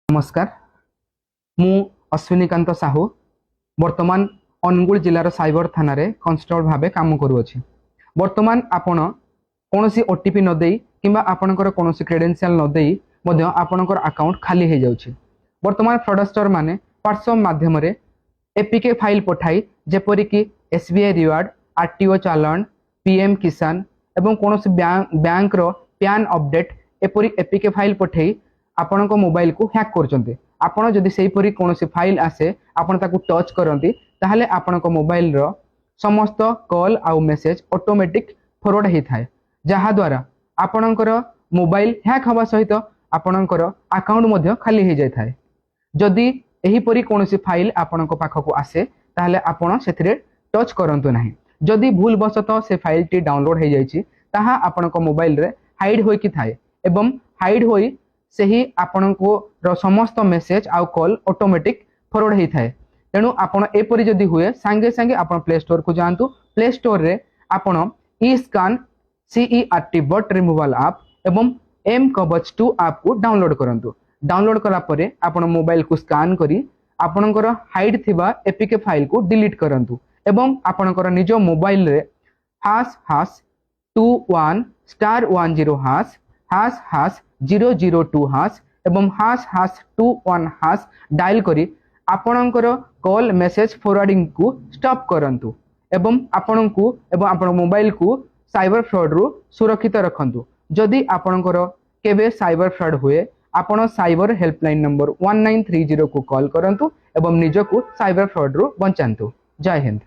नमस्कार मु अश्विनीकांत साहू वर्तमान अनुगुल जिलार साइबर थाना रे कांस्टेबल भाबे काम करूअछि। वर्तमान आपण कोनोसी ओटीपी न देई किंबा आपणकर कोनोसी क्रेडेंशियल न देई मध्य आपणकर अकाउंट खाली हे जाउछि। वर्तमान फ्रॉडस्टर माने व्हाट्सएप माध्यम रे एपीके फाइल पठाई जेपरि कि एसबीआई रिवार्ड, आरटीओ चालान, पीएम किसान एवं कोनोसी बैंक रो पैन अपडेट एपरि एपीके फाइल पठाई आपण मोबाइल को हैक करचंते। आपण जदि सेही परि कोनोसी फाइल आसे आपण ताकू टच करंती ताहले आपण मोबाइल रो समस्त कॉल आउ मेसेज ऑटोमेटिक फॉरवर्ड हे थाए, जहा द्वारा आपणकर मोबाइल हैक हवा सहित आपणकर अकाउंट मध्य खाली हे जाय थाए। जदि एही परि कोनोसी फाइल आपण पाखक आसे ताहले आपण सेथिरे टच करंतु नाही। जदि भूल बसत से फाइल टी डाउनलोड हे जायछि ताहा आपण मोबाइल रे हाइड होई कि थाए एवं हाइड होई सेही आपनको रो समस्त मेसेज आउ कॉल ऑटोमेटिक फॉरवर्ड हे थाए। तेणु आपण एपरि जदि हुए संगे संगे आपण प्ले स्टोर को जानतु। प्ले स्टोर रे आपण eScan CERT bot removal app एवं एम कवच 2 ऐप को डाउनलोड करंतु। डाउनलोड कला परे आपण मोबाइल को स्कैन करी आपणकर हाइड थिबा एपीके फाइल को डिलीट करंतु एवं आपणकर निजो मोबाइल रे #21*10# #002# एवं #21# डायल करी आपणकर कॉल मेसेज फॉरवर्डिंग को स्टॉप करंतु एवं आपणको एवं आपण मोबाइल को साइबर फ्रॉड रु सुरक्षित रखंतु। जदि आपणकर केबे साइबर फ्रॉड हुए आपण साइबर हेल्पलाइन नंबर 1930 को कॉल करंतु एवं निजको साइबर फ्रॉड रु बचांतु। जय हिंद।